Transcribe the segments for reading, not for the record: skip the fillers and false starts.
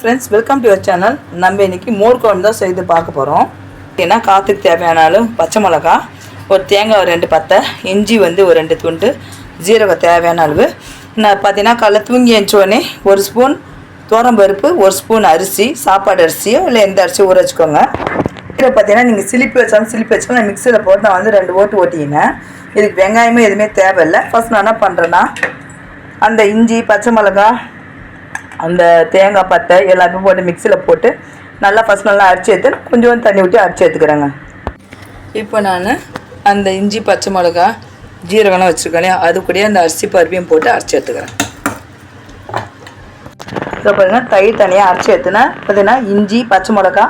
Friends, welcome to your channel. நம்ம இன்றைக்கி மோர் குழம்பு தான் செய்து பார்க்க போகிறோம். ஏன்னா காற்றுக்கு தேவையான அளவு பச்சை மிளகா, ஒரு தேங்காய் ஒரு 2 பத்தை, இஞ்சி வந்து ஒரு 2 துண்டு, ஜீரகம் தேவையான அளவு. நான் பார்த்தீங்கன்னா காலைல தூங்கி எழுந்தோடனே 1 ஸ்பூன் துவரம்பருப்பு, 1 ஸ்பூன் அரிசி, சாப்பாடு அரிசியோ இல்லை எந்த அரிசியோ ஊற வச்சுக்கோங்க. இதில் பார்த்தீங்கன்னா நீங்கள் சிலிப்பி வச்சுக்கோங்க. நான் மிக்சியில் போட்டு நான் வந்து 2 ஓட்டு ஓட்டிக்கினேன். இதுக்கு வெங்காயமே எதுவுமே தேவையில்லை. ஃபஸ்ட் நான் என்ன பண்ணுறேன்னா, அந்த இஞ்சி, பச்சை மிளகா, அந்த தேங்காய் பத்தை எல்லாத்தையும் போட்டு மிக்சியில் போட்டு நல்லா ஃபஸ்ட் நல்லா அரைச்சி எடுத்து கொஞ்சம் தண்ணி ஊற்றி அரைச்சி எடுத்துக்கிறேங்க. இப்போ நான் அந்த இஞ்சி, பச்சை மிளகா, ஜீரகம்லாம் வச்சுருக்கேன், அது கூட அந்த அரிசி பருப்பையும் போட்டு அரைச்சி எடுத்துக்கிறேன். இப்போ பார்த்தீங்கன்னா தயிர் தனியாக அரைச்சி எடுத்துனேன். பார்த்தீங்கன்னா இஞ்சி, பச்சை மிளகா,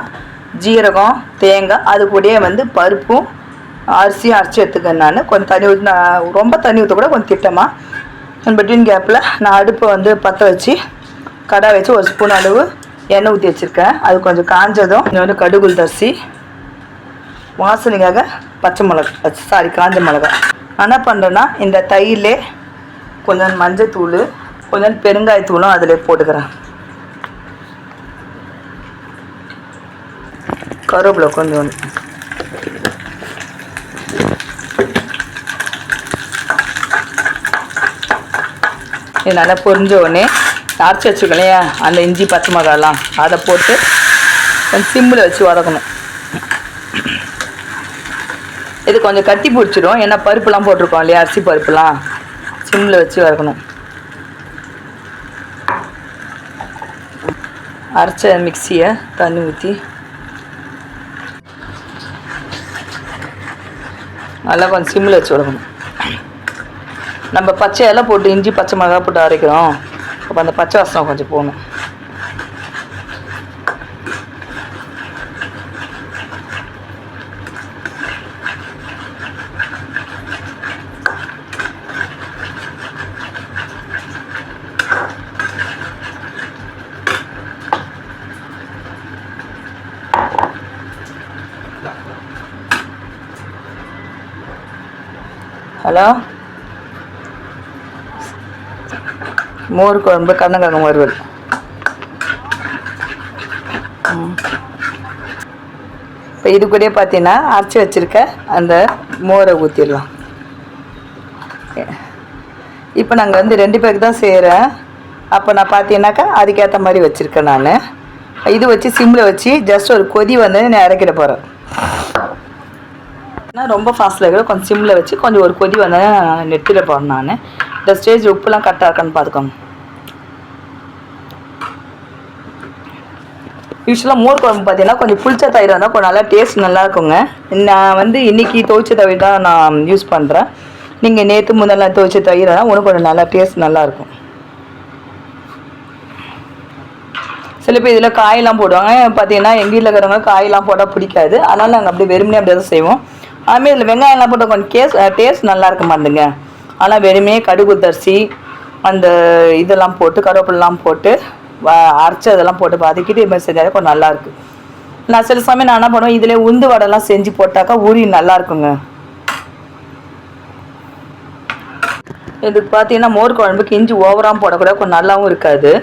ஜீரகம், தேங்காய், அது கூடயே வந்து பருப்பும் அரிசியும் அரைச்சி எடுத்துக்கிறேன். நான் கொஞ்சம் தண்ணி ஊற்றி, நான் ரொம்ப தண்ணி ஊற்ற கூட கொஞ்சம் திட்டமாக பெட்வீன் கேப்பில் நான் அடுப்பை வந்து பற்ற வச்சு கடாய் வச்சு 1 ஸ்பூன் அளவு எண்ணெய் ஊற்றி வச்சுருக்கேன். அது கொஞ்சம் காஞ்சதும் கொஞ்சம் வந்து கடுகு தரிசி, வாசனைக்காக பச்சை மிளகா, காஞ்ச மிளகா. என்ன பண்ணுறேன்னா, இந்த தயிரிலே கொஞ்சம் மஞ்சத்தூள், கொஞ்சம் பெருங்காயத்தூளும் அதில் போட்டுக்கிறேன். கருவேப்பிலை கொஞ்சம் இது நல்லா பொரிஞ்ச உடனே அரைச்சி வச்சுருக்கோம் இல்லையா, அந்த இஞ்சி, பச்சை மிளகாலாம் அதை போட்டு கொஞ்சம் சிம்மில் வச்சு வதக்கணும். இது கொஞ்சம் கட்டி பிடிச்சிடும், ஏன்னா பருப்புலாம் போட்டிருக்கோம் இல்லையா, அரிசி பருப்புலாம் சிம்மில் வச்சு வதக்கணும். அரைச்ச மிக்சியை தண்ணி ஊற்றி நல்லா கொஞ்சம் சிம்மில் வச்சு வதக்கணும். நம்ம பச்சையெல்லாம் போட்டு இஞ்சி, பச்சை மிளகா போட்டு அரைக்கிறோம். அப்போ அந்த பச்சை வாசம் கொஞ்சம் போகணும். ஹலோ, மோர் குழம்பு, கண்ணங்கிழங்கு வறுவல். இப்போ இது கூட பார்த்தீங்கன்னா அரைச்சி வச்சுருக்க அந்த மோரை ஊற்றிடலாம். இப்போ நாங்கள் வந்து 2 பேருக்கு தான் செய்கிறேன். அப்போ நான் பார்த்தீங்கன்னாக்கா அதுக்கேற்ற மாதிரி வச்சுருக்கேன். நான் இது வச்சு சிம்மில் வச்சு ஜஸ்ட் ஒரு கொதி வந்து நான் இறக்கிட போகிறேன். ஆனால் ரொம்ப ஃபாஸ்ட்டில் இருக்கிற கொஞ்சம் சிம்மில் வச்சு கொஞ்சம் ஒரு கொதி வந்தேன் நான் நிறுத்திட போகிறேன். நான் இந்த ஸ்டேஜ் உப்புலாம் கரெக்டாக இருக்கான்னு பார்த்துக்கோங்க. யூஸ்வலாக மோர் குழம்பு பார்த்தீங்கன்னா கொஞ்சம் புளிச்ச தயிர் இருந்தால் கொஞ்சம் நல்லா டேஸ்ட் நல்லா இருக்குங்க. நான் வந்து இன்றைக்கி துவைச்ச தயிர் தான் நான் யூஸ் பண்ணுறேன். நீங்கள் நேற்று முதல்ல துவைச்ச தயிர் தான் ஒன்று கொஞ்சம் நல்லா டேஸ்ட் நல்லாயிருக்கும். சில பேர் இதில் காயெல்லாம் போடுவாங்க. பார்த்தீங்கன்னா எங்கள் வீட்டில் இருக்கிறவங்க காயெல்லாம் போட்டால் பிடிக்காது. அதனால் நாங்கள் அப்படியே வெறுமனே அப்படியே தான் செய்வோம். அதுமாதிரி இதில் வெங்காயம்லாம் போட்டால் கொஞ்சம் டேஸ்ட் நல்லா இருக்க மாட்டேங்க. ஆனால் வெறுமே கடுகு தரிசி, அந்த இதெல்லாம் போட்டு கருவேப்பிலாம் போட்டு அரைச்சி அதெல்லாம் போட்டு வதக்கிட்டு இது மாதிரி செஞ்சாலே கொஞ்சம் நல்லாயிருக்கு. நான் சில சமயம் நான் என்ன பண்ணுவேன், இதில் உளுந்து வடைலாம் செஞ்சு போட்டாக்கா ஊறி நல்லாயிருக்குங்க. இதுக்கு பார்த்தீங்கன்னா மோர் குழம்புக்கு இஞ்சி ஓவராக போடக்கூடாது, கொஞ்சம் நல்லாவும் இருக்காது,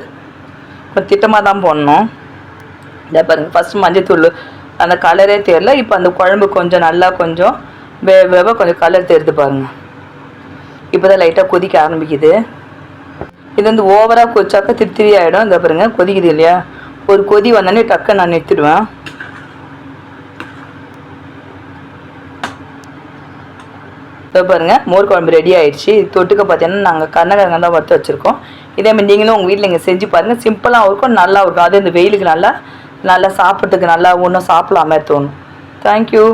கொஞ்சம் திட்டமாக தான் போடணும். இதை பாருங்கள், ஃபஸ்ட்டு மஞ்சத்தூள் அந்த கலரே தெரியல. இப்போ அந்த குழம்பு கொஞ்சம் நல்லா கொஞ்சம் கொஞ்சம் கலர் தெரியுது பாருங்கள். இப்போ தான் லைட்டாக கொதிக்க ஆரம்பிக்குது. இது வந்து ஓவராக கொதிச்சாக்கா திரி ஆகிடும். இந்த பாருங்க கொதிக்குது இல்லையா, ஒரு கொதி வந்தோடனே டக்குன்னு நான் நிறுத்திடுவேன். இப்போ பாருங்கள் மோர் குழம்பு ரெடி ஆகிடுச்சு. தொட்டுக்க பார்த்தீங்கன்னா நாங்கள் கண்ணங்கிழங்கு தான் வறுத்து வச்சுருக்கோம். இதேமாதிரி நீங்களும் உங்கள் வீட்டில் இங்கே செஞ்சு பாருங்கள். சிம்பிளாகவும் இருக்கும், நல்லா இருக்கும். அது இந்த வெயிலுக்கு நல்லா சாப்பிட்றதுக்கு நல்லா ஒன்றும் சாப்பிடலாமே தோணும். தேங்க்யூ.